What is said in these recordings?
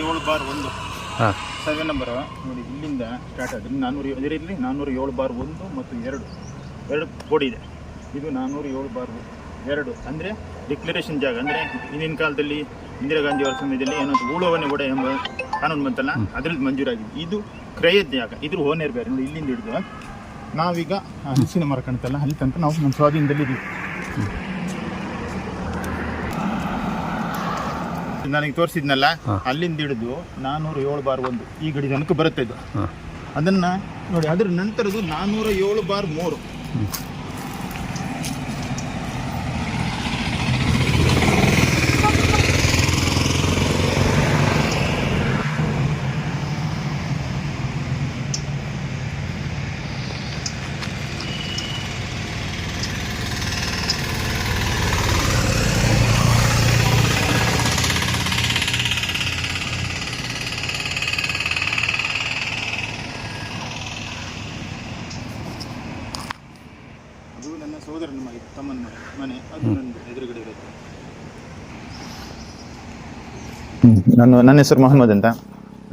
7/1 survey number ನೋಡಿ, ಇಲ್ಲಿಂದ start ಆದರೆ 400 ಇದರಲ್ಲಿ 407/1 ಮತ್ತು 2 ಕೋಡ್ ಇದೆ. ಇದು 407/2 ಅಂದರೆ ಡಿಕ್ಲರೇಷನ್ ಜಾಗ. ಅಂದರೆ ಹಿಂದಿನ ಕಾಲದಲ್ಲಿ ಇಂದಿರಾ ಗಾಂಧಿ ಅವರ ಸಮಯದಲ್ಲಿ ಏನೋ ಉಳುವನೆ ಕೂಡ ಎಂಬ ಕಾನೂನು ಬಂತಲ್ಲ, ಅದರಲ್ಲಿ ಮಂಜೂರಾಗಿದೆ. ಇದು ಕ್ರಯದ ಜಾಗ, ಇದ್ರ ಓನರ್ ಬೇರೆ. ನೋಡಿ, ಇಲ್ಲಿಂದ ಹಿಡಿದು ನಾವೀಗ ಹಲಸಿನ ಮರ ಕಾಣ್ತಲ್ಲ, ಅಲ್ಲಿ ತನಕ ನಾವು ನಮ್ಮ ಸ್ವಾಧೀನದಲ್ಲಿ ಇದ್ದೀವಿ. ನನಗೆ ತೋರಿಸಿದ್ನಲ್ಲ, ಅಲ್ಲಿಂದ ಹಿಡಿದು 407/1 ಈ ಗಡಿ ತನಕ ಬರುತ್ತೆ ಇದು. ಅದನ್ನ ನೋಡಿ, ಅದರ ನಂತರದ್ದು 407/3. ಅದು ನನ್ನ ಸೋದರನ ಮನೆ, ತಮ್ಮನ ಮನೆ. ಅದು ನನ್ನ ಎದುರುಗಡೆ ಇರುತ್ತೆ. ನನ್ನ ಹೆಸರು ಮೊಹಮ್ಮದ್ ಅಂತ.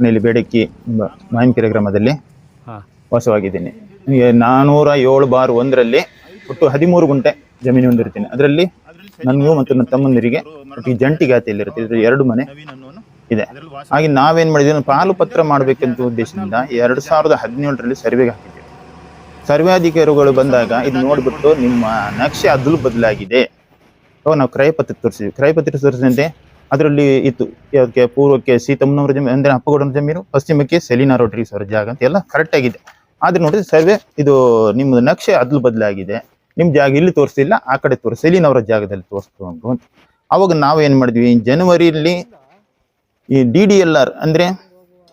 ಇಲ್ಲಿ ಬೇಡಕ್ಕಿ ಮಾಹಿಮಕೆರೆ ಗ್ರಾಮದಲ್ಲಿ ವಾಸವಾಗಿದ್ದೀನಿ. 407/1ರಲ್ಲಿ ಒಟ್ಟು 13 ಗುಂಟೆ ಜಮೀನು ಹೊಂದಿರ್ತೀನಿ. ಅದರಲ್ಲಿ ನನಗೂ ಮತ್ತು ನನ್ನ ತಮ್ಮಂದಿರಿಗೆ ಒಟ್ಟಿಗೆ ಜಂಟಿ ಖಾತೆಯಲ್ಲಿರುತ್ತೆ. ಇದು 2 ಮನೆ ಇದೆ. ಹಾಗೆ ನಾವೇನು ಮಾಡಿದ್ವಿ, ಪಾಲು ಪತ್ರ ಮಾಡಬೇಕಂತ ಉದ್ದೇಶದಿಂದ 2017ರಲ್ಲಿ ಸರ್ವೆಗೆ ಹಾಕಿದ್ವಿ. ಸರ್ವಾಧಿಕಾರಿಗಳು ಬಂದಾಗ ಇದು ನೋಡ್ಬಿಟ್ಟು ನಿಮ್ಮ ನಕ್ಷೆ ಅದಲು ಬದಲಾಗಿದೆ, ನಾವು ಕ್ರಯಪತ್ರ ತೋರಿಸಿದ್ವಿ. ಕ್ರಯಪತ್ರ ತೋರಿಸಿದಂತೆ ಅದರಲ್ಲಿ ಇತ್ತು ಅದಕ್ಕೆ ಪೂರ್ವಕ್ಕೆ ಸೀತಮ್ಮನವರ ಜಮೀನು, ಅಂದರೆ ಅಪ್ಪಗೌಡನ ಜಮೀನು, ಪಶ್ಚಿಮಕ್ಕೆ ಸೆಲಿನಾ ರೋಡ್ರಿಗ್ಸ್ ಅವರ ಜಾಗ ಅಂತ ಎಲ್ಲ ಕರೆಕ್ಟ್ ಆಗಿದೆ. ಆದ್ರೆ ನೋಡಿ, ಸರ್ವೆ ಇದು ನಿಮ್ಮದು ನಕ್ಷೆ ಅದಲು ಬದಲಾಗಿದೆ, ನಿಮ್ಮ ಜಾಗ ಇಲ್ಲಿ ತೋರಿಸಿಲ್ಲ, ಆ ಕಡೆ ತೋರಿಸಿ ಸೆಲಿನಾ ಅವರ ಜಾಗದಲ್ಲಿ ತೋರಿಸ್ತು ಅಂತ. ಅವಾಗ ನಾವೇನು ಮಾಡಿದ್ವಿ, ಜನವರಿಯಲ್ಲಿ ಈ DDLR ಅಂದರೆ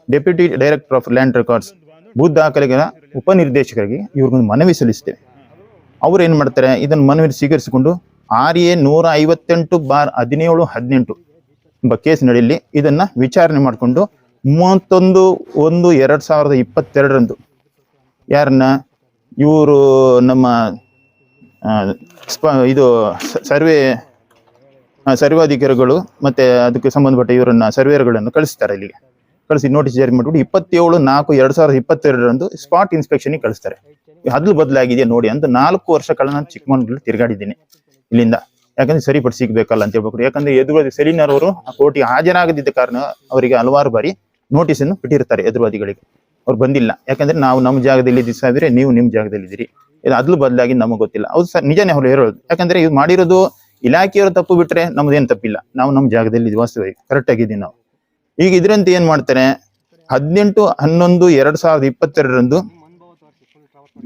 deputy director of land records ಭೂ ದಾಖಲೆಗಳ ಉಪನಿರ್ದೇಶಕರಿಗೆ ಇವ್ರಿಗೊಂದು ಮನವಿ ಸಲ್ಲಿಸ್ತೇವೆ. ಅವ್ರು ಏನು ಮಾಡ್ತಾರೆ, ಇದನ್ನು ಮನವಿ ಸ್ವೀಕರಿಸಿಕೊಂಡು RA 158/17-18 ಎಂಬ ಕೇಸ್ ನಡೆಯಲ್ಲಿ ಇದನ್ನ ವಿಚಾರಣೆ ಮಾಡಿಕೊಂಡು 31/1/2022 ಯಾರನ್ನ ಇವರು ನಮ್ಮ ಇದು ಸರ್ವಾಧಿಕಾರಿಗಳು ಮತ್ತೆ ಅದಕ್ಕೆ ಸಂಬಂಧಪಟ್ಟ ಇವರನ್ನ ಸರ್ವೇಯರ್ಗಳನ್ನು ಕಳಿಸ್ತಾರೆ. ಇಲ್ಲಿಗೆ ಕಳಿಸಿ ನೋಟಿಸ್ ಜಾರಿ ಮಾಡಿಬಿಟ್ಟು 27/4/2022 ಸ್ಪಾಟ್ ಇನ್ಸ್ಪೆಕ್ಷನ್ಗೆ ಕಳಿಸ್ತಾರೆ. ಅದಲು ಬದಲಾಗಿದೆ ನೋಡಿ ಅಂತ. 4 ವರ್ಷಗಳ ನಾನು ಚಿಕ್ಕಮಗಳೂರಲ್ಲಿ ತಿರುಗಾಡಿದ್ದೀನಿ ಇಲ್ಲಿಂದ. ಯಾಕಂದ್ರೆ ಸರಿಪಡಿಸಿ ಸಿಗ್ಬೇಕಲ್ಲ ಅಂತ ಹೇಳ್ಬೇಕು. ಯಾಕಂದ್ರೆ ಎದುರುವಾದಿ ಸೆಲಿನರ್ ಆ ಕೋರ್ಟಿಗೆ ಹಾಜರಾಗದಿದ್ದ ಕಾರಣ ಅವರಿಗೆ ಹಲವಾರು ಬಾರಿ ನೋಟಿಸ್ ಅನ್ನು ಬಿಟ್ಟಿರ್ತಾರೆ ಎದುರುವಾದಿಗಳಿಗೆ. ಅವ್ರು ಬಂದಿಲ್ಲ. ಯಾಕಂದ್ರೆ ನಾವು ನಮ್ಮ ಜಾಗದಲ್ಲಿ ಇದ್ರೆ ನೀವು ನಿಮ್ಮ ಜಾಗದಲ್ಲಿ ಇದ್ದೀರಿ, ಇದು ಅದಲು ಬದಲಾಗಿ ನಮಗೆ ಗೊತ್ತಿಲ್ಲ. ಹೌದು ಸರ್, ನಿಜಾನೇ ಅವ್ರು ಹೇಳೋದು. ಯಾಕಂದ್ರೆ ಇದು ಮಾಡಿರೋದು ಇಲಾಖೆಯವರು ತಪ್ಪು ಬಿಟ್ರೆ ನಮ್ದೇನು ತಪ್ಪಿಲ್ಲ. ನಾವು ನಮ್ಮ ಜಾಗದಲ್ಲಿ ವಾಸ್ತವ ಕರೆಕ್ಟ್ ಆಗಿದ್ದೀವಿ ನಾವು. ಈಗ ಇದರಂತೆ ಏನ್ ಮಾಡ್ತಾರೆ, 18/11/2022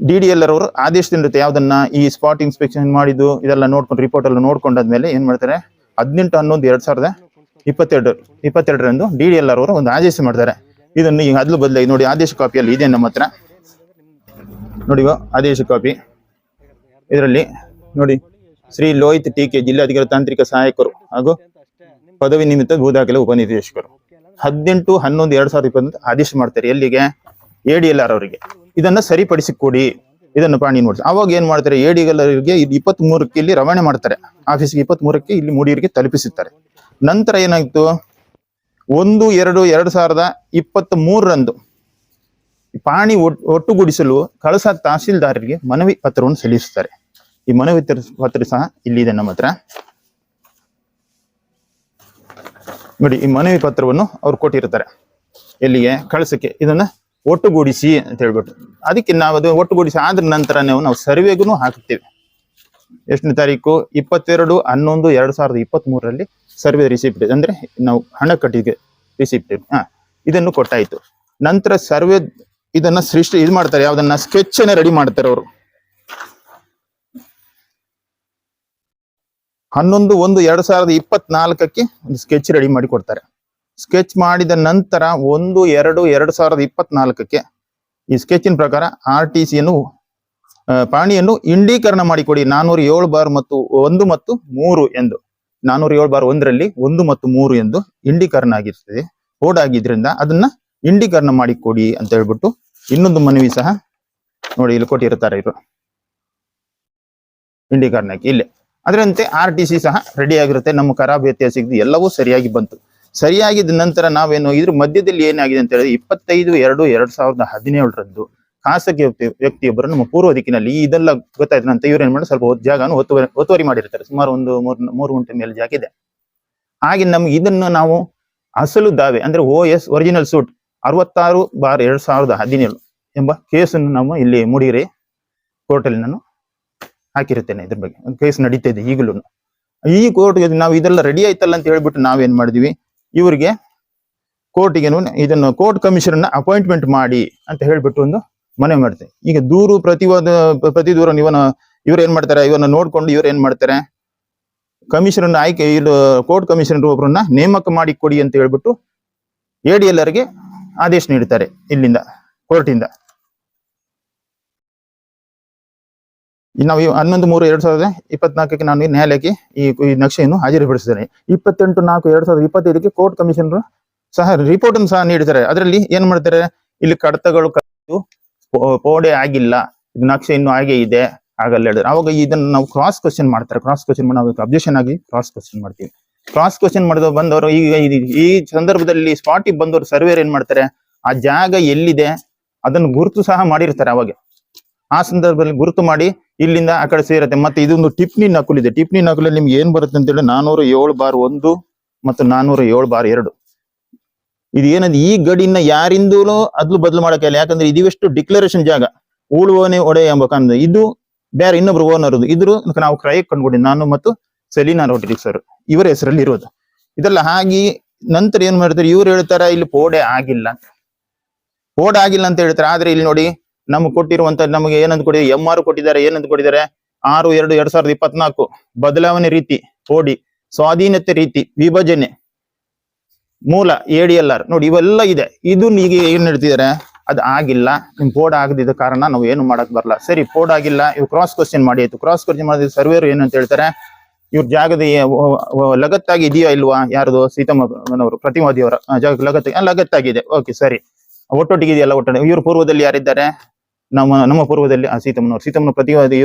DDLR ಅವರು ಆದೇಶದಿಂದ ಯಾವ್ದನ್ನ ಈ ಸ್ಪಾಟ್ ಇನ್ಸ್ಪೆಕ್ಷನ್ ಮಾಡಿದ್ದು ಇದೆಲ್ಲ ನೋಡ್ಕೊಂಡು ರಿಪೋರ್ಟ್ ಎಲ್ಲ ನೋಡ್ಕೊಂಡಾದ್ಮೇಲೆ ಏನ್ ಮಾಡ್ತಾರೆ, 18/11/2022 DDLR ಅವರು ಒಂದು ಆದೇಶ ಮಾಡ್ತಾರೆ. ಇದನ್ನು ಈಗ ಅದಲು ಬದಲಾಗಿ ನೋಡಿ, ಆದೇಶ ಕಾಪಿಯಲ್ಲಿ ಇದೆ ನಮ್ಮ ಹತ್ರ ನೋಡಿ. ಆದೇಶ ಕಾಪಿ ಇದರಲ್ಲಿ ನೋಡಿ, ಶ್ರೀ ಲೋಹಿತ್ TK ಜಿಲ್ಲಾಧಿಕಾರಿ ತಾಂತ್ರಿಕ ಸಹಾಯಕರು ಹಾಗೂ ಪದವಿ ನಿಮಿತ್ತ ಭೂ ದಾಖಲೆ ಉಪನಿರ್ದೇಶಕರು 18/11/2022 ಆದೇಶ ಮಾಡ್ತಾರೆ. ಎಲ್ಲಿಗೆ? ADLR ಅವರಿಗೆ ಇದನ್ನ ಸರಿಪಡಿಸಿ ಕೊಡಿ, ಇದನ್ನು ಪಾಣಿ ನೋಡಿ. ಅವಾಗ ಏನ್ ಮಾಡ್ತಾರೆ, ADLR ಅವರಿಗೆ 23ಕ್ಕೆ ಇಲ್ಲಿ ರವಾನೆ ಮಾಡ್ತಾರೆ. ಆಫೀಸ್ಗೆ 23ಕ್ಕೆ ಇಲ್ಲಿ ಮೂಡಿಯರಿಗೆ ತಲುಪಿಸುತ್ತಾರೆ. ನಂತರ ಏನಾಯ್ತು, 1/2/2023 ಪಾಣಿ ಒಟ್ಟುಗೂಡಿಸಲು ಕಳಸ ತಹಸೀಲ್ದಾರರಿಗೆ ಮನವಿ ಪತ್ರವನ್ನು ಸಲ್ಲಿಸುತ್ತಾರೆ. ಈ ಮನವಿ ಪತ್ರ ಸಹ ಇಲ್ಲಿದೆ ನಮ್ಮ ಹತ್ರ ನೋಡಿ. ಈ ಮನವಿ ಪತ್ರವನ್ನು ಅವ್ರು ಕೊಟ್ಟಿರ್ತಾರೆ ಎಲ್ಲಿಗೆ, ಕಳಸಕ್ಕೆ. ಇದನ್ನ ಒಟ್ಟುಗೂಡಿಸಿ ಅಂತ ಹೇಳ್ಬಿಟ್ಟು, ಅದಕ್ಕೆ ನಾವು ಅದು ಒಟ್ಟುಗೂಡಿಸಿ ಆದ್ರ ನಂತರ ನಾವು ಸರ್ವೆಗೂ ಹಾಕ್ತೇವೆ. ಎಷ್ಟನೇ ತಾರೀಕು? 22/11/2023 ಸರ್ವೆ ರಿಸಿಪ್ಟ್, ಅಂದ್ರೆ ನಾವು ಹಣ ಕಟ್ಟಿಗೆ ರಿಸಿಪ್ಟ್ ಇದನ್ನು ಕೊಟ್ಟಾಯ್ತು. ನಂತರ ಸರ್ವೆ ಇದನ್ನ ಸೃಷ್ಟಿ ಇದು ಮಾಡ್ತಾರೆ, ಯಾವ್ದನ್ನ ಸ್ಕೆಚ್ ಅನ್ನ ರೆಡಿ ಮಾಡ್ತಾರೆ ಅವರು. 11/1/2024 ಒಂದು ಸ್ಕೆಚ್ ರೆಡಿ ಮಾಡಿ ಕೊಡ್ತಾರೆ. ಸ್ಕೆಚ್ ಮಾಡಿದ ನಂತರ 1/2/2024 ಈ ಸ್ಕೆಚಿನ ಪ್ರಕಾರ RTCಯನ್ನು ಪಾಣಿಯನ್ನು ಇಂಡೀಕರಣ ಮಾಡಿಕೊಡಿ 407/1 ಮತ್ತು 3 ಎಂದು. 407/1ರಲ್ಲಿ 1 ಮತ್ತು 3 ಎಂದು ಇಂಡೀಕರಣ ಆಗಿರ್ತದೆ, ಕೋಡ್ ಆಗಿದ್ರಿಂದ ಅದನ್ನ ಇಂಡೀಕರಣ ಮಾಡಿಕೊಡಿ ಅಂತ ಹೇಳ್ಬಿಟ್ಟು ಇನ್ನೊಂದು ಮನವಿ ಸಹ ನೋಡಿ ಇಲ್ಲಿ ಕೊಟ್ಟಿರ್ತಾರೆ ಇವರು ಇಂಡೀಕರಣಕ್ಕೆ. ಇಲ್ಲಿ ಅದರಂತೆ RTC ಸಹ ರೆಡಿ ಆಗಿರುತ್ತೆ. ನಮ್ಮ ಖರಾಬ್ ವ್ಯತ್ಯಾಸ ಸಿಗದು ಎಲ್ಲವೂ ಸರಿಯಾಗಿ ಬಂತು. ಸರಿಯಾಗಿದ್ದ ನಂತರ ನಾವೇನು ಇದ್ರ ಮಧ್ಯದಲ್ಲಿ ಏನಾಗಿದೆ ಅಂತ ಹೇಳಿದ್ರೆ 25/2/2017 ಖಾಸಗಿ ವ್ಯಕ್ತಿಯೊಬ್ಬರು ನಮ್ಮ ಪೂರ್ವ ದಿಕ್ಕಿನಲ್ಲಿ ಇದೆಲ್ಲ ಗೊತ್ತಾಯ್ತು ನಂತರ ಇವ್ರು ಏನ್ ಮಾಡಿ ಸ್ವಲ್ಪ ಜಾಗವನ್ನು ಒತ್ತುವರಿ ಮಾಡಿರ್ತಾರೆ. ಸುಮಾರು ಒಂದು 3 ಗುಂಟೆ ಮೇಲೆ ಜಾಗ ಇದೆ. ಹಾಗೆ ನಮ್ಗೆ ಇದನ್ನು ನಾವು ಅಸಲು ದಾವೆ ಅಂದ್ರೆ OS ಒರಿಜಿನಲ್ ಸೂಟ್ 66/2017 ಎಂಬ ಕೇಸನ್ನು ನಾವು ಇಲ್ಲಿ ಮೂಡಿಗೆರೆ ಕೋರ್ಟಲ್ಲಿ ನಾನು ಹಾಕಿರುತ್ತೇನೆ. ಇದ್ರ ಬಗ್ಗೆ ಒಂದು ಕೇಸ್ ನಡೀತಾ ಇದೆ ಈಗಲೂ. ಈ ಕೋರ್ಟ್ಗೆ ನಾವು ಇದೆಲ್ಲ ರೆಡಿ ಆಯ್ತಲ್ಲ ಅಂತ ಹೇಳ್ಬಿಟ್ಟು ನಾವೇನ್ ಮಾಡಿದ್ವಿ, ಇವರಿಗೆ ಕೋರ್ಟಿಗೆ ಇದನ್ನು ಕೋರ್ಟ್ ಕಮಿಷನರ್ನ ಅಪಾಯಿಂಟ್ಮೆಂಟ್ ಮಾಡಿ ಅಂತ ಹೇಳ್ಬಿಟ್ಟು ಒಂದು ಮನವಿ ಮಾಡ್ತೇವೆ. ಈಗ ದೂರು ಪ್ರತಿ ದೂರ ಇವ್ರು ಏನ್ ಮಾಡ್ತಾರೆ, ಇವನ್ನ ನೋಡ್ಕೊಂಡು ಇವ್ರು ಏನ್ ಮಾಡ್ತಾರೆ, ಕಮಿಷನರ್ ಆಯ್ಕೆ ಇದು ಕೋರ್ಟ್ ಕಮಿಷನರ್ ಒಬ್ಬರನ್ನ ನೇಮಕ ಮಾಡಿ ಕೊಡಿ ಅಂತ ಹೇಳ್ಬಿಟ್ಟು ADLR ಗೆ ಆದೇಶ ನೀಡ್ತಾರೆ ಇಲ್ಲಿಂದ ಕೋರ್ಟಿಂದ. ನಾವು 11/3/2024 ನಾನು ನ್ಯಾಯಾಲಯಕ್ಕೆ ಈ ನಕ್ಷೆಯನ್ನು ಹಾಜರುಪಡಿಸಿದ್ದೇನೆ. 28/4/2025 ಕೋರ್ಟ್ ಕಮಿಷನರ್ ಸಹ ರಿಪೋರ್ಟ್ ಅನ್ನು ಸಹ ನೀಡಿದ್ದಾರೆ. ಅದರಲ್ಲಿ ಏನ್ ಮಾಡ್ತಾರೆ, ಇಲ್ಲಿ ಕಡತಗಳು ಪೋಡೆ ಆಗಿಲ್ಲ, ಇದು ನಕ್ಷೆ ಇನ್ನು ಹಾಗೆ ಇದೆ ಆಗಲ್ಲ ಹೇಳಿದ್ರೆ ಅವಾಗ ಇದನ್ನ ನಾವು ಕ್ರಾಸ್ ಕ್ವಶನ್ ಮಾಡ್ತಾರೆ. ಕ್ರಾಸ್ ಕ್ವಶನ್ ಮಾಡಿ ನಾವು ಅಬ್ಜೆಕ್ಷನ್ ಆಗಿ ಕ್ರಾಸ್ ಕ್ವಶನ್ ಮಾಡ್ತೀವಿ. ಕ್ರಾಸ್ ಕ್ವಶನ್ ಮಾಡಿದ ಬಂದವರು ಈಗ ಈ ಸಂದರ್ಭದಲ್ಲಿ ಸ್ಪಾಟಿಗೆ ಬಂದವರು ಸರ್ವೇರ್ ಏನ್ ಮಾಡ್ತಾರೆ, ಆ ಜಾಗ ಎಲ್ಲಿದೆ ಅದನ್ನು ಗುರುತು ಸಹ ಮಾಡಿರ್ತಾರೆ. ಅವಾಗ ಆ ಸಂದರ್ಭದಲ್ಲಿ ಗುರುತು ಮಾಡಿ ಇಲ್ಲಿಂದ ಆ ಕಡೆ ಸೇರುತ್ತೆ. ಮತ್ತೆ ಇದೊಂದು ಟಿಪ್ನಿ ನಕುಲಿದೆ. ಟಿಪ್ನಿ ನಕಲಲ್ಲಿ ನಿಮ್ಗೆ ಏನ್ ಬರುತ್ತೆ ಅಂತ ಹೇಳಿ 407/1 ಮತ್ತು 407/2 ಇದು ಏನಂದ್ರೆ ಈ ಗಡಿನ ಯಾರಿಂದಲೂ ಅದ್ಲು ಬದಲು ಮಾಡಕ್ಕಿಲ್ಲ. ಯಾಕಂದ್ರೆ ಇದಿಷ್ಟು ಡಿಕ್ಲರೇಷನ್ ಜಾಗ, ಉಳುವನೆ ಒಡೆ ಎಂಬ ಕಾನೂನು, ಇದು ಬೇರೆ ಇನ್ನೊಬ್ರು ಓನರ್ ಇದ್ರು ನಾವು ಕ್ರಯಕ್ಕೆ ಕಂಡುಕೊಂಡಿದ್ದು ನಾನು ಮತ್ತು ಸೆಲಿನಾ ರೋಡ್ರಿಗ್ಸ್ ಸರ್ ಇವರ ಹೆಸರಲ್ಲಿ ಇರೋದು. ಇದೆಲ್ಲ ಹಾಗೆ ನಂತರ ಏನ್ ಮಾಡ್ತಾರೆ, ಇವ್ರು ಹೇಳ್ತಾರೆ ಇಲ್ಲಿ ಪೋಡೆ ಆಗಿಲ್ಲ ಅಂತ ಹೇಳ್ತಾರೆ. ಆದ್ರೆ ಇಲ್ಲಿ ನೋಡಿ ನಮ್ಗೆ ಕೊಟ್ಟಿರುವಂತ ನಮಗೆ ಏನಂತ ಕೊಟ್ಟಿದ್ದಾರೆ, MR ಕೊಟ್ಟಿದ್ದಾರೆ. ಏನಂತ ಕೊಟ್ಟಿದ್ದಾರೆ, 6/2/2024 ಬದಲಾವಣೆ ರೀತಿ, ಪೋಡಿ ಸ್ವಾಧೀನತೆ ರೀತಿ, ವಿಭಜನೆ, ಮೂಲ ADLR ನೋಡಿ ಇವೆಲ್ಲ ಇದೆ. ಇದು ಈಗ ಏನ್ ಹೇಳ್ತಿದ್ದಾರೆ, ಅದು ಆಗಿಲ್ಲ, ನಿಮ್ ಪೋಡ್ ಆಗದಿದ್ದ ಕಾರಣ ನಾವು ಏನು ಮಾಡಕ್ ಬರಲ್ಲ. ಸರಿ ಪೋಡ್ ಆಗಿಲ್ಲ, ಇವ್ ಕ್ರಾಸ್ ಕ್ವಶನ್ ಮಾಡಿ ಆಯ್ತು. ಕ್ರಾಸ್ ಕ್ವಶನ್ ಮಾಡಿದ ಸರ್ವೇರ್ ಏನಂತ ಹೇಳ್ತಾರೆ, ಇವ್ರ ಜಾಗದ ಲಗತ್ತಾಗಿ ಇದೆಯಾ ಇಲ್ವಾ, ಯಾರದು ಸೀತಮ್ಮನವರು ಪ್ರತಿವಾದಿಯವರ ಜಾಗ ಲಗತ್ತಾಗಿದೆ. ಓಕೆ ಸರಿ, ಒಟ್ಟೊಟ್ಟಿಗೆ ಇದೆಯಲ್ಲ ಒಟ್ಟೊಟ್ಟಿಗೆ. ಇವ್ರ ಪೂರ್ವದಲ್ಲಿ ಯಾರಿದ್ದಾರೆ, ನಮ್ಮ ಪೂರ್ವದಲ್ಲಿ ಸೀತಮ್ಮನ ಪ್ರತಿವಾದಿ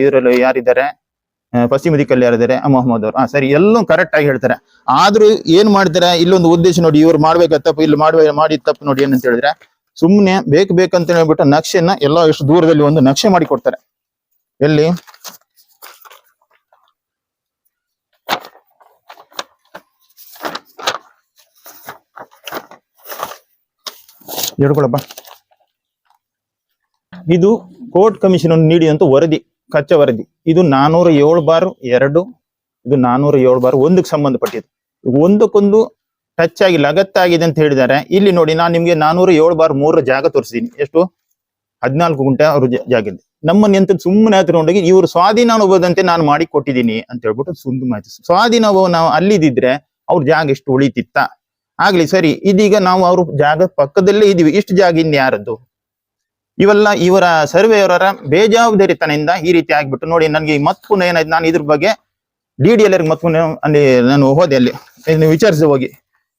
ಇವರಲ್ಲಿ ಯಾರಿದ್ದಾರೆ, ಪಶ್ಚಿಮ ದಿಕ್ಕಲ್ಲಿ ಯಾರಿದ್ದಾರೆ, ಮೊಹಮ್ಮದ್ ಅವರು. ಸರಿ, ಎಲ್ಲೂ ಕರೆಕ್ಟ್ ಆಗಿ ಹೇಳ್ತಾರೆ. ಆದ್ರೂ ಏನ್ ಮಾಡ್ತಾರೆ, ಇಲ್ಲೊಂದು ಉದ್ದೇಶ ನೋಡಿ, ಇವ್ರು ಮಾಡ್ಬೇಕ ತಪ್ಪು, ಇಲ್ಲಿ ಮಾಡಿದ ತಪ್ಪು ನೋಡಿ ಏನಂತ ಹೇಳಿದ್ರೆ, ಸುಮ್ನೆ ಬೇಕಂತ ಹೇಳ್ಬಿಟ್ಟು ನಕ್ಷೆನ ಎಲ್ಲ ಎಷ್ಟು ದೂರದಲ್ಲಿ ಒಂದು ನಕ್ಷೆ ಮಾಡಿ ಕೊಡ್ತಾರೆ. ಎಲ್ಲಿ ಹೇಳ್ಕೊಳಪ್ಪ, ಇದು ಕೋರ್ಟ್ ಕಮಿಷನ್ ನೀಡಿದಂತ ವರದಿ, ಕಚ್ಚಾ ವರದಿ. ಇದು 407/2, ಇದು 407/1 ಸಂಬಂಧಪಟ್ಟಿದ್ದು. ಒಂದಕ್ಕೊಂದು ಟಚ್ ಆಗಿ ಲಗತ್ತಾಗಿದೆ ಅಂತ ಹೇಳಿದ್ದಾರೆ. ಇಲ್ಲಿ ನೋಡಿ, ನಾನು ನಿಮ್ಗೆ 407/3 ಜಾಗ ತೋರಿಸಿದೀನಿ. ಎಷ್ಟು 14 ಗುಂಟೆ ಅವ್ರ ಜಾಗ ಇದೆ. ನಮ್ಮನ್ನ ಎಂತ ಸುಮ್ಮನೆ ಹತ್ಕೊಂಡೋಗಿ ಇವ್ರು ಸ್ವಾಧೀನಾನುಭವದಂತೆ ನಾನು ಮಾಡಿ ಕೊಟ್ಟಿದ್ದೀನಿ ಅಂತ ಹೇಳ್ಬಿಟ್ಟು ಸುಂದು ಮಾಹಿತಿ. ಸ್ವಾಧೀನಾನುಭವ ನಾವು ಅಲ್ಲಿದ್ದಿದ್ರೆ ಅವ್ರ ಜಾಗ ಎಷ್ಟು ಉಳಿತಿತ್ತ ಆಗ್ಲಿ. ಸರಿ, ಇದೀಗ ನಾವು ಅವ್ರ ಜಾಗ ಪಕ್ಕದಲ್ಲೇ ಇದೀವಿ. ಇಷ್ಟು ಜಾಗ ಇನ್ ಯಾರದ್ದು? ಇವೆಲ್ಲ ಇವರ ಸರ್ವೆಯವರ ಬೇಜವಾಬ್ದಾರಿತನದಿಂದ ಈ ರೀತಿ ಆಗ್ಬಿಟ್ಟು ನೋಡಿ. ನನಗೆ ಮತ್ ಪುನಃ ಏನಾಯ್ತು, ನಾನು ಇದ್ರ ಬಗ್ಗೆ DDLR ಮತ್ ಪುನಃ ಅಲ್ಲಿ ನಾನು ಹೋದೆ, ಅಲ್ಲಿ ವಿಚಾರಿಸಿ ಹೋಗಿ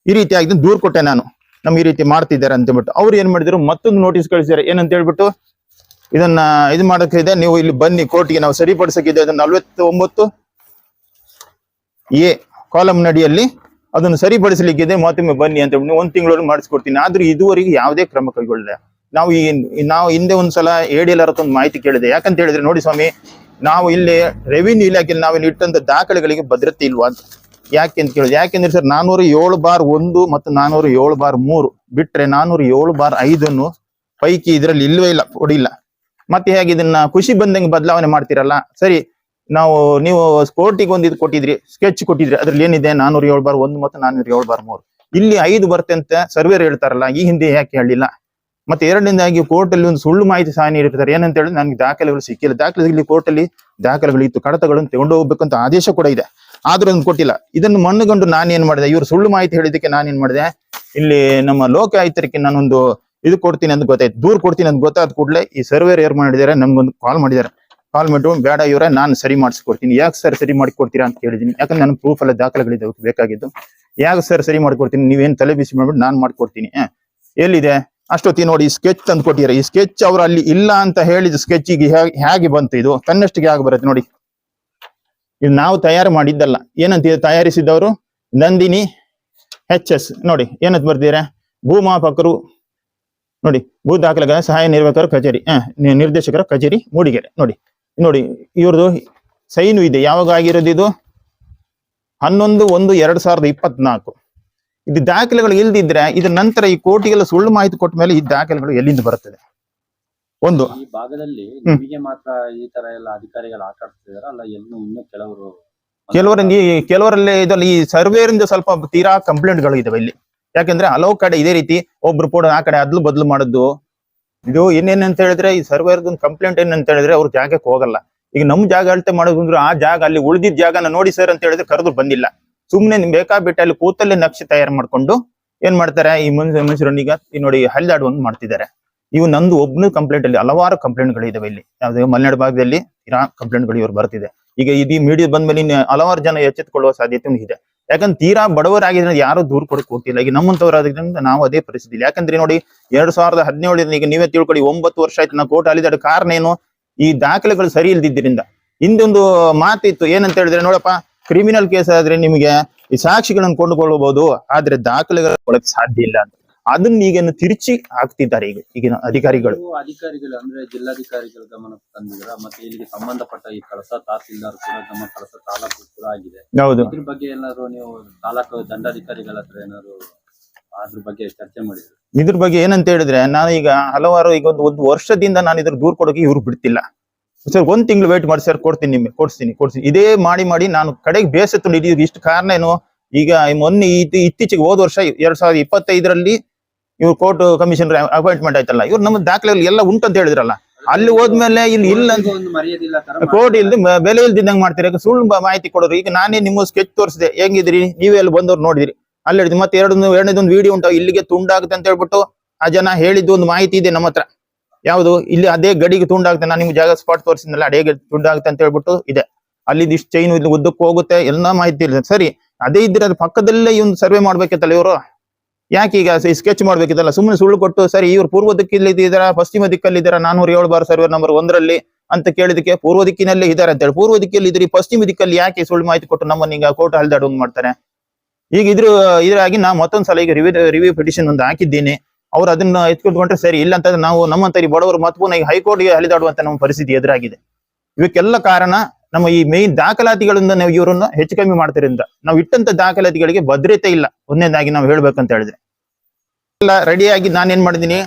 ಈ ರೀತಿ ಆಗಿದೆ ದೂರ್ ಕೊಟ್ಟೆ ನಾನು, ನಮ್ಗೆ ಈ ರೀತಿ ಮಾಡ್ತಿದ್ದಾರೆ ಅಂತ ಹೇಳ್ಬಿಟ್ಟು. ಅವ್ರು ಏನ್ ಮಾಡಿದ್ರು, ಮತ್ತೊಂದು ನೋಟಿಸ್ ಕಳಿಸಿದ್ದಾರೆ. ಏನಂತ ಹೇಳ್ಬಿಟ್ಟು, ಇದನ್ನ ಇದು ಮಾಡಕ್ಕಿದೆ, ನೀವು ಇಲ್ಲಿ ಬನ್ನಿ ಕೋರ್ಟ್ಗೆ, ನಾವು ಸರಿಪಡಿಸಕ್ಕಿದೆ. ಅದನ್ನ 49A ಕಾಲಮ್ ನಡಿಯಲ್ಲಿ ಅದನ್ನು ಸರಿಪಡಿಸಲಿಕ್ಕಿದೆ, ಮತ್ತೊಮ್ಮೆ ಬನ್ನಿ ಅಂತ ಹೇಳ್ಬಿಟ್ಟು 1 ತಿಂಗಳೊಳಗೆ ಮಾಡಿಸ್ಕೊಡ್ತೀನಿ. ಆದ್ರೂ ಇದುವರೆಗೆ ಯಾವುದೇ ಕ್ರಮ ಕೈಗೊಳ್ಳಿಲ್ಲ. ನಾವು ಹಿಂದೆ ಒಂದ್ಸಲ ADLR ಒಂದು ಮಾಹಿತಿ ಕೇಳಿದೆ. ಯಾಕಂತ ಹೇಳಿದ್ರೆ, ನೋಡಿ ಸ್ವಾಮಿ, ನಾವು ಇಲ್ಲಿ ರೆವಿನ್ಯೂ ಇಲಾಖೆಯಲ್ಲಿ ನಾವು ಇಟ್ಟಂತ ದಾಖಲೆಗಳಿಗೆ ಭದ್ರತೆ ಇಲ್ವಾ ಅಂತ. ಯಾಕೆ ಅಂತ ಕೇಳಿದ್ರೆ, ಯಾಕೆಂದ್ರೆ ಸರ್ 407/1 ಮತ್ತು 407/3 ಬಿಟ್ರೆ 407/5 ಪೈಕಿ ಇದರಲ್ಲಿ ಇಲ್ವೇ ಇಲ್ಲ, ಹೊಡಿಲ್ಲ. ಮತ್ತೆ ಹೇಗೆ ಇದನ್ನ ಖುಷಿ ಬಂದಂಗೆ ಬದಲಾವಣೆ ಮಾಡ್ತಿರಲ್ಲ. ಸರಿ, ನೀವು ಕೋರ್ಟಿಗೆ ಒಂದು ಇದು ಕೊಟ್ಟಿದ್ರಿ, ಸ್ಕೆಚ್ ಕೊಟ್ಟಿದ್ರಿ, ಅದ್ರಲ್ಲಿ ಏನಿದೆ 407/1 ಮತ್ತು 407/3. ಇಲ್ಲಿ 5 ಬರುತ್ತೆ ಅಂತ ಸರ್ವೇರ್ ಹೇಳ್ತಾರಲ್ಲ, ಈ ಹಿಂದೆ ಯಾಕೆ ಹೇಳಿಲ್ಲ? ಮತ್ತೆ ಎರಡನೇದಾಗಿ ಕೋರ್ಟ್ ಅಲ್ಲಿ ಒಂದು ಸುಳ್ಳು ಮಾಹಿತಿ ಸಹ ನೀಡಿರ್ತಾರೆ. ಏನಂತ ಹೇಳಿದ್ರೆ, ನನಗೆ ದಾಖಲೆಗಳು ಸಿಕ್ಕಿಲ್ಲ. ದಾಖಲೆಗಳು ಕೋರ್ಟ್ ಅಲ್ಲಿ ದಾಖಲೆಗಳು ಇತ್ತು, ಕಡತಗಳನ್ನು ತಗೊಂಡು ಹೋಗ್ಬೇಕಂತ ಆದೇಶ ಕೂಡ ಇದೆ, ಆದ್ರೂ ಅದನ್ನು ಕೊಟ್ಟಿಲ್ಲ. ಇದನ್ನು ಮಣ್ಣುಗೊಂಡು ನಾನೇನ್ ಮಾಡಿದೆ, ಇವ್ರು ಸುಳ್ಳು ಮಾಹಿತಿ ಹೇಳಿದಕ್ಕೆ ನಾನೇನ್ ಮಾಡಿದೆ, ಇಲ್ಲಿ ನಮ್ಮ ಲೋಕಾಯುಕ್ತರಿಗೆ ನಾನೊಂದು ಇದು ಕೊಡ್ತೀನಿ ಅಂತ ಗೊತ್ತಾಯ್ತು, ದೂರ್ ಕೊಡ್ತೀನಿ ಅಂತ ಗೊತ್ತಾದ ಕೂಡಲೇ ಈ ಸರ್ವೇರ್ ಏರ್ ಮಾಡಿದ್ದಾರೆ, ನಮ್ಗೊಂದು ಕಾಲ್ ಮಾಡಿದ್ದಾರೆ. ಕಾಲ್ ಮಾಡ್ಬಿಟ್ಟು, ಬೇಡ ಇವರೇ, ನಾನು ಸರಿ ಮಾಡಿಸ್ಕೊಡ್ತೀನಿ. ಯಾಕೆ ಸರ್ ಸರಿ ಮಾಡಿಕೊಡ್ತೀರಾ ಅಂತ ಕೇಳಿದೀನಿ. ಯಾಕಂದ್ರೆ ನನ್ನ ಪ್ರೂಫ್ ಎಲ್ಲ ದಾಖಲೆಗಳಿದ್ದಾವೆ ಬೇಕಾಗಿದ್ದು. ಯಾಕೆ ಸರ್ ಸರಿ ಮಾಡ್ಕೊಡ್ತೀನಿ, ನೀವೇನ್ ತಲೆ ಬಿಸಿ ಮಾಡ್ಬಿಟ್ಟು ನಾನು ಮಾಡ್ಕೊಡ್ತೀನಿ. ಎಲ್ಲಿದೆ ಅಷ್ಟೊತ್ತಿ ನೋಡಿ, ಸ್ಕೆಚ್ ತಂದು ಕೊಟ್ಟಿದ್ದಾರೆ. ಈ ಸ್ಕೆಚ್ ಅವ್ರು ಅಲ್ಲಿ ಇಲ್ಲ ಅಂತ ಹೇಳಿದ ಸ್ಕೆಚ್ಗೆ ಹೇಗೆ ಬಂತು, ಇದು ತನ್ನಷ್ಟಿಗೆ ಆಗಿ ಬರುತ್ತೆ ನೋಡಿ. ಇದು ನಾವು ತಯಾರು ಮಾಡಿದ್ದಲ್ಲ. ಏನಂತ ತಯಾರಿಸಿದವರು ನಂದಿನಿ HS ನೋಡಿ ಏನಂತ ಬರ್ದಿದ್ದಾರೆ, ಭೂಮಾಪಕರು ನೋಡಿ, ಭೂ ದಾಖಲೆಗಳ ಸಹಾಯ ನಿರ್ವಾಹಕರ ಕಚೇರಿ, ನಿರ್ದೇಶಕರ ಕಚೇರಿ ಮೂಡಿಗೆರೆ. ನೋಡಿ ನೋಡಿ ಇವ್ರದ್ದು ಸೈನು ಇದೆ. ಯಾವಾಗ ಆಗಿರೋದು ಇದು? 11/1/2024. ಇದು ದಾಖಲೆಗಳು ಇಲ್ದಿದ್ರೆ ಇದ್ರ ನಂತರ ಈ ಕೋರ್ಟಿಗೆಲ್ಲ ಸುಳ್ಳು ಮಾಹಿತಿ ಕೊಟ್ಟ ಮೇಲೆ ಈ ದಾಖಲೆಗಳು ಎಲ್ಲಿಂದ ಬರುತ್ತದೆ? ಒಂದು ಈ ಭಾಗದಲ್ಲಿ ನಿಮಗೆ ಮಾತ್ರ ಈ ತರ ಎಲ್ಲ ಅಧಿಕಾರಿಗಳು ಆಟ ಆಡ್ತಿದಾರ ಅಲ್ಲ, ಇನ್ನು ಕೆಲವರಲ್ಲಿ ಇದರಲ್ಲಿ ಈ ಸರ್ವೇರಿಂದ ಸ್ವಲ್ಪ ತೀರಾ ಕಂಪ್ಲೇಂಟ್ಗಳು ಇದಾವೆ ಇಲ್ಲಿ. ಯಾಕಂದ್ರೆ ಹಲವು ಕಡೆ ಇದೇ ರೀತಿ ಒಬ್ರು ಕೂಡ ಆ ಕಡೆ ಅದ್ಲು ಬದ್ಲು ಮಾಡೋದು. ಇದು ಏನೇನಂತ ಹೇಳಿದ್ರೆ ಈ ಸರ್ವೇರ್ದ ಕಂಪ್ಲೇಂಟ್ ಏನಂತ ಹೇಳಿದ್ರೆ ಅವ್ರ ಜಾಗಕ್ಕೆ ಹೋಗಲ್ಲ. ಈಗ ನಮ್ ಜಾಗ ಅಳತೆ ಮಾಡೋದು ಅಂದ್ರೆ ಆ ಜಾಗ ಅಲ್ಲಿ ಉಳಿದಿದ್ದ ಜಾಗನ ನೋಡಿ ಸರ್ ಅಂತ ಹೇಳಿದ್ರೆ ಕರೆದು ಬಂದಿಲ್ಲ. ಸುಮ್ನೆ ಬೇಕಾಬಿಟ್ಟು ಅಲ್ಲಿ ಕೂತಲ್ಲೇ ನಕ್ಷೆ ತಯಾರು ಮಾಡ್ಕೊಂಡು ಏನ್ ಮಾಡ್ತಾರೆ, ಈ ಮನುಷ್ಯರನ್ನೀಗ ನೋಡಿ ಹರಿದಾಡುವಂಗ್ ಮಾಡ್ತಿದ್ದಾರೆ. ಇವು ನಂದು ಒಬ್ನು ಕಂಪ್ಲೇಂಟ್ ಅಲ್ಲಿ ಹಲವಾರು ಕಂಪ್ಲೇಂಟ್ಗಳು ಇದಾವೆ ಇಲ್ಲಿ. ಯಾವ್ದು ಮಲೆನಾಡು ಭಾಗದಲ್ಲಿ ತೀರಾ ಕಂಪ್ಲೇಂಟ್ಗಳು ಇವ್ರು ಬರ್ತಿದೆ. ಈಗ ಇದು ಮೀಡಿಯಾ ಬಂದ್ಮೇಲೆ ಹಲವಾರು ಜನ ಎಚ್ಚೆತ್ತುಕೊಳ್ಳುವ ಸಾಧ್ಯತೆ ಇದೆ. ಯಾಕಂದ್ರೆ ತೀರಾ ಬಡವರಾಗಿದ್ರೆ ಯಾರು ದೂರ ಕೊಡಕ್ ಹೋಗ್ತಿಲ್ಲ. ಈಗ ನಮ್ಮಂತವರಾದ್ರಿಂದ ನಾವು ಅದೇ ಪರಿಸ್ಥಿತಿ. ಯಾಕಂದ್ರೆ ನೋಡಿ 2017 ಈಗ ನೀವೇ ತಿಳ್ಕೊಳ್ಳಿ, 9 ವರ್ಷ ಆಯ್ತು ನಾವು ಕೋರ್ಟ್ ಅಲಿದಾಡ ಕಾರಣ ಏನು? ಈ ದಾಖಲೆಗಳು ಸರಿ ಇಲ್ದಿದ್ದರಿಂದ. ಹಿಂದೊಂದು ಮಾತಿತ್ತು, ಏನಂತ ಹೇಳಿದ್ರೆ, ನೋಡಪ್ಪ ಕ್ರಿಮಿನಲ್ ಕೇಸ್ ಆದ್ರೆ ನಿಮಗೆ ಈ ಸಾಕ್ಷಿಗಳನ್ನು ಕೊಂಡುಕೊಳ್ಳಬಹುದು, ಆದ್ರೆ ದಾಖಲೆಗಳು ಕೊಡಕ್ ಸಾಧ್ಯ ಇಲ್ಲ ಅಂತ. ಅದನ್ನ ಈಗೇನು ತಿರುಚಿ ಹಾಕ್ತಿದ್ದಾರೆ ಈಗಿನ ಅಧಿಕಾರಿಗಳು ಅಂದ್ರೆ ಜಿಲ್ಲಾಧಿಕಾರಿಗಳ ಗಮನ ತಂದಿದ್ರ, ಮತ್ತೆ ಇಲ್ಲಿಗೆ ಸಂಬಂಧಪಟ್ಟ ಈ ಕಳಸ ತಹಸೀಲ್ದಾರ್ ಕೂಡ ನಮ್ಮ ಕಳಸ ತಾಲೂಕು ಕೂಡ ಆಗಿದೆ. ಹೌದು, ಇದ್ರ ಬಗ್ಗೆ ಏನಾದ್ರು ನೀವು ತಾಲೂಕು ದಂಡಾಧಿಕಾರಿಗಳ ಹತ್ರ ಏನಾದ್ರು ಅದ್ರ ಬಗ್ಗೆ ಚರ್ಚೆ ಮಾಡಿದ್ರು? ಇದ್ರ ಬಗ್ಗೆ ಏನಂತ ಹೇಳಿದ್ರೆ, ನಾನು ಈಗ ಹಲವಾರು ಈಗ ಒಂದು ವರ್ಷದಿಂದ ನಾನು ಇದ್ರ ದೂರ ಕೊಡೋಕೆ ಇವ್ರು ಬಿಡ್ತಿಲ್ಲ. ಸರ್ 1 ತಿಂಗಳು ವೇಟ್ ಮಾಡಿ ಸರ್, ಕೊಡ್ತೀನಿ ನಿಮ್ಗೆ, ಕೊಡ್ತೀನಿ ಇದೇ ಮಾಡಿ ನಾನು ಕಡೆಗೆ ಬೇಸತ್ತು. ಇಷ್ಟು ಕಾರಣ ಏನು? ಈಗ ಮೊನ್ನೆ ಇತ್ತೀಚೆಗೆ ಹೋದ ವರ್ಷ 2025 ಇವ್ರು ಕೋರ್ಟ್ ಕಮಿಷನರ್ ಅಪಾಯಿಂಟ್ಮೆಂಟ್ ಆಯ್ತಲ್ಲ, ಇವ್ರು ನಮ್ಮ ದಾಖಲೆಗಳು ಎಲ್ಲ ಉಂಟು ಅಂತ ಹೇಳಿದ್ರಲ್ಲ, ಅಲ್ಲಿ ಹೋದ್ಮೇಲೆ ಇಲ್ಲಿ ಇಲ್ಲ ಕೋರ್ಟ್ ಇಲ್ದು ಬೆಲೆ ಇಲ್ದಿದ್ದಂಗೆ ಮಾಡ್ತೀರಿ. ಸುಳ್ಳು ಮಾಹಿತಿ ಕೊಡೋರು. ಈಗ ನಾನೇ ನಿಮ್ಮ ಸ್ಕೆಚ್ ತೋರಿಸಿದೆ, ಹೆಂಗಿದ್ರಿ ನೀವೇ ಅಲ್ಲಿ ಬಂದವ್ರು ನೋಡಿದ್ರಿ, ಅಲ್ಲಿ ಹೇಳಿದ್ರಿ. ಮತ್ತೆ ಎರಡನೇದೊಂದು ವಿಡಿಯೋ ಉಂಟು, ಇಲ್ಲಿಗೆ ತುಂಡಾಗುತ್ತೆ ಅಂತ ಹೇಳ್ಬಿಟ್ಟು ಆ ಜನ ಹೇಳಿದ್ದು ಒಂದು ಮಾಹಿತಿ ಇದೆ ನಮ್ಮ ಹತ್ರ. ಯಾವುದು? ಇಲ್ಲಿ ಅದೇ ಗಡಿಗೆ ತುಂಡಾಗುತ್ತೆ, ನಾನು ನಿಮ್ಗೆ ಜಾಗ ಸ್ಪಾಟ್ ತೋರಿಸಿದ್ನಲ್ಲ, ಅದೇ ತುಂಡಾಗುತ್ತೆ ಅಂತ ಹೇಳ್ಬಿಟ್ಟು ಇದೆ. ಅಲ್ಲಿ ಇಷ್ಟು ಚೈನ್ ಇಲ್ಲಿ ಉದ್ದಕ್ಕೂ ಹೋಗುತ್ತೆ, ಎಲ್ಲಾ ಮಾಹಿತಿ ಇದೆ. ಸರಿ, ಅದೇ ಇದ್ರೆ ಅದ್ರ ಪಕ್ಕದಲ್ಲೇ ಇವ್ನು ಸರ್ವೆ ಮಾಡ್ಬೇಕಿತ್ತಲ್ಲ ಇವರು. ಯಾಕೆ ಈಗ ಸ್ಕೆಚ್ ಮಾಡ್ಬೇಕಿತ್ತಲ್ಲ? ಸುಮ್ಮನೆ ಸುಳ್ಳು ಕೊಟ್ಟು ಸರಿ ಇವ್ರು ಪೂರ್ವ ದಿಕ್ಕಲ್ಲಿ ಇದ್ದಾರ, ಪಶ್ಚಿಮ ದಿಕ್ಕಲ್ಲಿ ಇದ್ದಾರ, 407 ಸರ್ವೆ ನಂಬರ್ 1ರಲ್ಲಿ ಅಂತ ಕೇಳಿದಕ್ಕೆ ಪೂರ್ವ ದಿಕ್ಕಿನಲ್ಲೇ ಇದ್ದಾರೆ ಅಂತ ಹೇಳಿ. ಪೂರ್ವ ದಿಕ್ಕಲ್ಲಿ ಇದ್ರಿ, ಪಶ್ಚಿಮ ದಿಕ್ಕಲ್ಲಿ ಯಾಕೆ ಸುಳ್ಳು ಮಾಹಿತಿ ಕೊಟ್ಟು ನಮ್ಮನ್ನ ಈಗ ಕೋರ್ಟ್ ಹಲ್ದಾಡುವಂಗ್ ಮಾಡ್ತಾರೆ? ಈಗ ಇದ್ರಾಗಿ ನಾವು ಮತ್ತೊಂದ್ಸಲ ಈಗ ರಿವ್ಯೂ ಪಿಟಿಷನ್ ಒಂದು ಹಾಕಿದ್ದೀನಿ. ಅವ್ರು ಅದನ್ನ ಎತ್ಕೊಂಡ್ರೆ ಸರಿ, ಇಲ್ಲ ಅಂತಂದ್ರೆ ನಾವು ನಮ್ಮಂತ ಬಡವರು ಮತ್ತೊಂದು ಈಗ ಹೈಕೋರ್ಟ್ಗೆ ಹಲಿದಾಡುವಂತ ನಮ್ಮ ಪರಿಸ್ಥಿತಿ ಎದುರಾಗಿದೆ. ಇವಕ್ಕೆಲ್ಲ ಕಾರಣ ನಮ್ಮ ಈ ಮೇನ್ ದಾಖಲಾತಿಗಳಿಂದ ನಾವು ಇವ್ರನ್ನ ಹೆಚ್ಚು ಕಮ್ಮಿ ಮಾಡ್ತಿರಿಂದ ನಾವು ಇಟ್ಟಂತ ದಾಖಲಾತಿಗಳಿಗೆ ಭದ್ರತೆ ಇಲ್ಲ. ಒಂದನೇದಾಗಿ ನಾವು ಹೇಳ್ಬೇಕಂತ ಹೇಳಿದ್ರೆ ಎಲ್ಲ ರೆಡಿಯಾಗಿ ನಾನೇನ್ ಮಾಡಿದೀನಿ,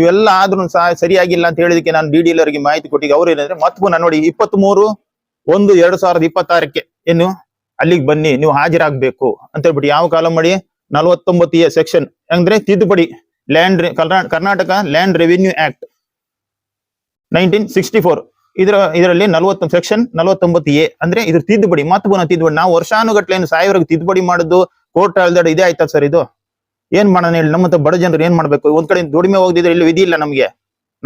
ಇವೆಲ್ಲ ಆದ್ರೂ ಸಹ ಸರಿಯಾಗಿಲ್ಲ ಅಂತ ಹೇಳಿದಕ್ಕೆ ನಾನು DDLರ್ಗೆ ಮಾಹಿತಿ ಕೊಟ್ಟಿಗೆ. ಅವ್ರು ಏನಂದ್ರೆ ಮತ್ತೆ ಪುನಃ ನೋಡಿ 23/1/2026 ಏನು ಅಲ್ಲಿಗೆ ಬನ್ನಿ, ನೀವು ಹಾಜರಾಗ್ಬೇಕು ಅಂತ ಹೇಳ್ಬಿಟ್ಟು ಯಾವ ಕಾಲಂ ಮಾಡಿ 49A ಸೆಕ್ಷನ್ ಅಂದ್ರೆ ತಿದ್ದುಪಡಿ ಕರ್ನಾಟಕ ಲ್ಯಾಂಡ್ ರೆವಿನ್ಯೂ ಆಕ್ಟ್ 1964 ಇದರಲ್ಲಿ 40 ಸೆಕ್ಷನ್ 49A ಅಂದ್ರೆ ಇದ್ರ ತಿದ್ದುಪಡಿ, ಮತ್ತೆ ಪುನಃ ತಿದ್ದುಪಡಿ. ನಾವು ವರ್ಷಾನುಗಟ್ಲೆ ಸಾಯಿವರೆಗೆ ತಿದ್ದುಪಡಿ ಮಾಡುದು ಕೋರ್ಟ್ ಅಲ್ದಾಡ ಇದೇ ಆಯ್ತಾ ಸರ್? ಇದು ಏನ್ ಮಾಡೋಣ ಹೇಳಿ? ನಮ್ಮಂತ ಬಡ ಜನರು ಏನ್ ಮಾಡ್ಬೇಕು? ಒಂದ್ ಕಡೆ ದುಡಿಮೆ ಹೋಗದಿದ್ರೆ ಇಲ್ಲಿ ವಿಧಿ ಇಲ್ಲ ನಮ್ಗೆ.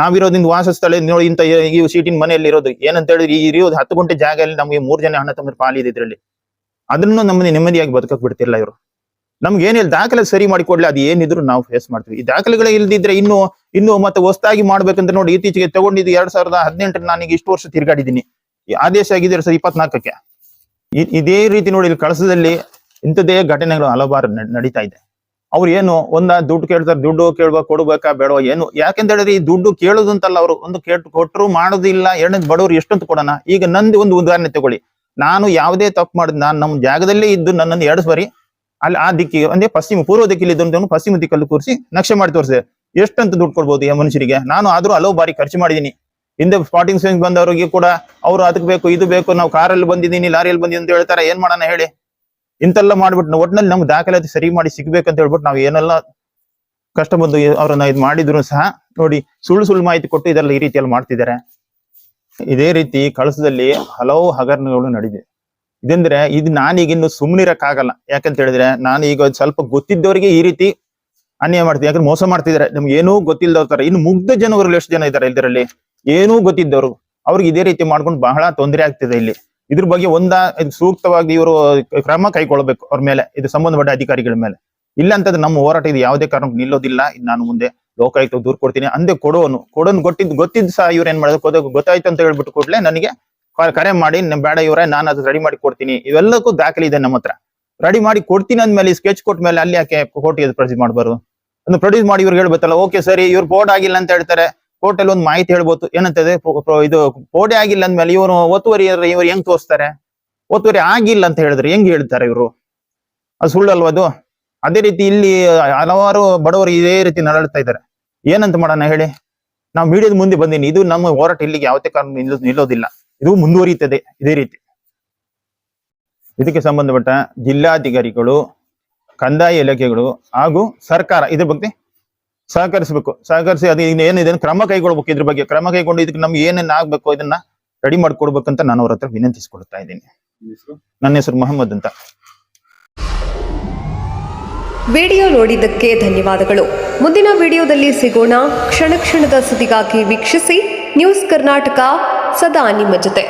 ನಾವಿರೋದ್ರಿಂದ ವಾಸಸ್ಥಳ ನೋಡಿ ಇಂತ ಈ ಸೀಟಿನ ಮನೆಯಲ್ಲಿ ಇರೋದು. ಏನಂತ ಹೇಳಿದ್ರೆ ಇರೋದು 10 ಗುಂಟೆ ಜಾಗದಲ್ಲಿ ನಮಗೆ 3 ಜನ ಅಣ್ಣ ತಮ್ಮ ಪಾಲಿದೆ ಇದ್ರಲ್ಲಿ. ಅದನ್ನು ನಮ್ಮನ್ನ ನೆಮ್ಮದಿಯಾಗಿ ಬದುಕಕ್ ಬಿಡ್ತಿರ್ಲಿಲ್ಲ ಇವರು. ನಮ್ಗೆ ಏನಿಲ್ಲ ದಾಖಲೆ ಸರಿ ಮಾಡಿ ಕೊಡ್ಲಿ, ಅದು ಏನಿದ್ರು ನಾವು ಫೇಸ್ ಮಾಡ್ತೀವಿ. ಈ ದಾಖಲೆಗಳೇ ಇಲ್ದಿದ್ರೆ ಇನ್ನು ಮತ್ತೆ ಹೊಸದಾಗಿ ಮಾಡ್ಬೇಕಂತ ನೋಡಿ ಇತ್ತೀಚೆಗೆ ತಗೊಂಡಿದ್ದು 2018 ನಾನೀಗ ಇಷ್ಟು ವರ್ಷ ತಿರ್ಗಾಡಿದ್ದೀನಿ. ಆದೇಶ ಆಗಿದೆ ಸರ್ 24ಕ್ಕೆ. ಇದೇ ರೀತಿ ನೋಡಿ ಇಲ್ಲಿ ಕಳಸದಲ್ಲಿ ಇಂಥದ್ದೇ ಘಟನೆಗಳು ಹಲವಾರು ನಡೀತಾ ಇದೆ. ಅವ್ರು ಏನು ದುಡ್ಡು ಕೇಳ್ತಾರೆ, ದುಡ್ಡು ಕೊಡ್ಬೇಕಾ ಬೇಡವಾ ಏನು? ಯಾಕೆಂತ ಹೇಳಿದ್ರೆ ಈ ದುಡ್ಡು ಕೇಳೋದು ಅಂತಲ್ಲ, ಅವರು ಒಂದು ಕೊಟ್ಟರು ಮಾಡೋದಿಲ್ಲ. ಎರಡನೇದು ಬಡವರು ಎಷ್ಟಂತ ಕೊಡೋಣ? ಈಗ ನಂದು ಒಂದು ಉದಾಹರಣೆ ತಗೊಳ್ಳಿ. ನಾನು ಯಾವುದೇ ತಪ್ಪು ಮಾಡಿದ್, ನಾನು ನಮ್ಮ ಜಾಗದಲ್ಲೇ ಇದ್ದು ನನ್ನನ್ನು 2 ಬಾರಿ ಅಲ್ಲಿ ಆ ದಿಕ್ಕಿಗೆ ಅಂದ್ರೆ ಪೂರ್ವ ದಿಕ್ಕಲ್ಲಿ ಇದ್ದವನು ಪಶ್ಚಿಮ ದಿಕ್ಕಲ್ಲಿ ಕೂರಿಸಿ ನಕ್ಷೆ ಮಾಡಿ ತೋರಿಸಿದೆ. ಎಷ್ಟಂತ ದುಡ್ಡು ಕೊಡ್ಬೋದು ಈ ಮನುಷ್ಯರಿಗೆ? ನಾನು ಆದ್ರೂ ಹಲವು ಬಾರಿ ಖರ್ಚು ಮಾಡಿದೀನಿ. ಹಿಂದೆ ಸ್ಪಾಟಿಂಗ್ ಸೈನ್ಸ್ ಬಂದವರಿಗೆ ಕೂಡ ಅವ್ರು ಅದಕ್ಕೆ ಬೇಕು ಇದು ಬೇಕು, ನಾವು ಕಾರಲ್ಲಿ ಬಂದಿದ್ದೀನಿ ಲಾರಿಯಲ್ಲಿ ಬಂದಿದ್ದೀನಿ ಅಂತ ಹೇಳ್ತಾರೆ. ಏನ್ ಮಾಡೋಣ ಹೇಳಿ? ಇಂತೆಲ್ಲ ಮಾಡ್ಬಿಟ್ಟು ಒಟ್ಟಿನಲ್ಲಿ ನಮ್ಗೆ ದಾಖಲಾತಿ ಸರಿ ಮಾಡಿ ಸಿಗ್ಬೇಕಂತ ಹೇಳ್ಬಿಟ್ಟು ನಾವು ಏನೆಲ್ಲ ಕಷ್ಟ ಬಂದು ಅವ್ರನ್ನ ಇದು ಮಾಡಿದ್ರು ಸಹ ನೋಡಿ ಸುಳ್ಳು ಮಾಹಿತಿ ಕೊಟ್ಟು ಇದೆಲ್ಲ ಈ ರೀತಿಯಲ್ಲಿ ಮಾಡ್ತಿದ್ದಾರೆ. ಇದೇ ರೀತಿ ಕಳಸದಲ್ಲಿ ಹಲವು ಹಗರಣಗಳು ನಡೆದಿದೆ. ಇದಂದ್ರೆ ಇದು ನಾನೀಗ ಇನ್ನು ಸುಮ್ಮನಿರಕ್ಕಾಗಲ್ಲ. ಯಾಕಂತ ಹೇಳಿದ್ರೆ ನಾನು ಈಗ ಸ್ವಲ್ಪ ಗೊತ್ತಿದ್ದವರಿಗೆ ಈ ರೀತಿ ಅನ್ಯಾಯ ಮಾಡ್ತೀನಿ. ಯಾಕಂದ್ರೆ ಮೋಸ ಮಾಡ್ತಿದ್ದಾರೆ, ನಮ್ಗೆ ಏನೂ ಗೊತ್ತಿಲ್ಲದವ್ರ ತರ. ಇನ್ನು ಮುಗ್ಧ ಜನವರು ಎಷ್ಟು ಜನ ಇದ್ದಾರೆ ಇದರಲ್ಲಿ, ಏನೂ ಗೊತ್ತಿದ್ದವರು, ಅವ್ರಿಗೆ ಇದೇ ರೀತಿ ಮಾಡ್ಕೊಂಡು ಬಹಳ ತೊಂದರೆ ಆಗ್ತಿದೆ ಇಲ್ಲಿ. ಇದ್ರ ಬಗ್ಗೆ ಸೂಕ್ತವಾಗಿ ಇವರು ಕ್ರಮ ಕೈಗೊಳ್ಳಬೇಕು ಅವ್ರ ಮೇಲೆ, ಇದು ಸಂಬಂಧಪಟ್ಟ ಅಧಿಕಾರಿಗಳ ಮೇಲೆ. ಇಲ್ಲ ಅಂತಂದ್ರೆ ನಮ್ಮ ಹೋರಾಟ ಇದು ಯಾವುದೇ ಕಾರಣಕ್ಕೂ ನಿಲ್ಲೋದಿಲ್ಲ. ನಾನು ಮುಂದೆ ಲೋಕಾಯುಕ್ತ ದೂರ ಕೊಡ್ತೀನಿ ಅಂದೆ. ಕೊಡೋನು ಗೊತ್ತಿದ್ದು ಸಹ ಇವ್ರು ಏನ್ ಮಾಡೋದು ಗೊತ್ತಾಯ್ತು ಅಂತ ಹೇಳ್ಬಿಟ್ಟು ಕೂಡಲೇ ನನಗೆ ಕರೆ ಮಾಡಿ ಬೇಡ ಇವರೇ ನಾನು ಅದು ರೆಡಿ ಮಾಡಿ ಕೊಡ್ತೀನಿ. ಇವೆಲ್ಲಕ್ಕೂ ದಾಖಲೆ ಇದೆ ನಮ್ಮ ಹತ್ರ. ರೆಡಿ ಮಾಡಿ ಕೊಡ್ತೀನಿ ಅಂದ್ಮೇಲೆ ಸ್ಕೆಚ್ ಕೊಟ್ಟ ಮೇಲೆ ಅಲ್ಲಿ ಯಾಕೆ ಕೋರ್ಟ್ಗೆ ಪ್ರೊಡ್ಯೂಸ್ ಮಾಡಬಾರ್ದು? ಅದನ್ನ ಪ್ರೊಡ್ಯೂಸ್ ಮಾಡಿ ಇವ್ರಿಗೆ ಹೇಳ್ಬೇಕಲ್ಲ, ಓಕೆ ಸರಿ ಇವ್ರು ಬೋರ್ಡ್ ಆಗಿಲ್ಲ ಅಂತ ಹೇಳ್ತಾರೆ, ಕೋರ್ಟ್ ಅಲ್ಲಿ ಒಂದು ಮಾಹಿತಿ ಹೇಳ್ಬೋದು ಏನಂತದೆ, ಇದು ಬೋರ್ಡೇ ಆಗಿಲ್ಲ ಅಂದ್ಮೇಲೆ ಇವರು ಒತ್ತುವರಿ ಇವ್ರು ಹೆಂಗ್ ತೋರಿಸ್ತಾರೆ? ಒತ್ತುವರಿ ಆಗಿಲ್ಲ ಅಂತ ಹೇಳಿದ್ರೆ ಹೆಂಗ್ ಹೇಳ್ತಾರೆ ಇವರು? ಅದು ಸುಳ್ಳಲ್ವ ಅದು? ಅದೇ ರೀತಿ ಇಲ್ಲಿ ಹಲವಾರು ಬಡವರು ಇದೇ ರೀತಿ ನರಳ್ತಾ ಇದ್ದಾರೆ. ಏನಂತ ಮಾಡೋಣ ಹೇಳಿ? ನಾವು ಮೀಡಿಯಾದ ಮುಂದೆ ಬಂದೀನಿ, ಇದು ನಮ್ಮ ಹೋರಾಟ ಇಲ್ಲಿಗೆ ಯಾವುದೇ ಕಾರಣ ನಿಲ್ಲೋದಿಲ್ಲ, ಇದು ಮುಂದುವರಿಯುತ್ತದೆ ಇದೇ ರೀತಿ. ಇದಕ್ಕೆ ಸಂಬಂಧಪಟ್ಟ ಜಿಲ್ಲಾಧಿಕಾರಿಗಳು, ಕಂದಾಯ ಇಲಾಖೆಗಳು ಹಾಗೂ ಸರ್ಕಾರ ಇದ್ರ ಬಗ್ಗೆ ಸಹಕರಿಸಿ ಅದು ಏನಿದೆ ಕ್ರಮ ಕೈಗೊಳ್ಬೇಕು. ಇದ್ರ ಬಗ್ಗೆ ಕ್ರಮ ಕೈಗೊಂಡು ಇದಕ್ಕೆ ನಮ್ಗೆ ಏನೇನು ಆಗ್ಬೇಕು ಇದನ್ನ ರೆಡಿ ಮಾಡ್ಕೊಡ್ಬೇಕಂತ ನಾನು ಅವ್ರ ಹತ್ರ ವಿನಂತಿಸ್ಕೊಳ್ತಾ ಇದ್ದೀನಿ. ನನ್ನ ಹೆಸರು ಮೊಹಮ್ಮದ್ ಅಂತ. ವಿಡಿಯೋ ನೋಡಿದ್ದಕ್ಕೆ ಧನ್ಯವಾದಗಳು. ಮುಂದಿನ ವಿಡಿಯೋದಲ್ಲಿ ಸಿಗೋಣ. ಕ್ಷಣ ಕ್ಷಣದ ಸುದ್ದಿಗಾಗಿ ವೀಕ್ಷಿಸಿ ನ್ಯೂಸ್ ಕರ್ನಾಟಕ, ಸದಾ ನಿಮ್ಮ ಜೊತೆ.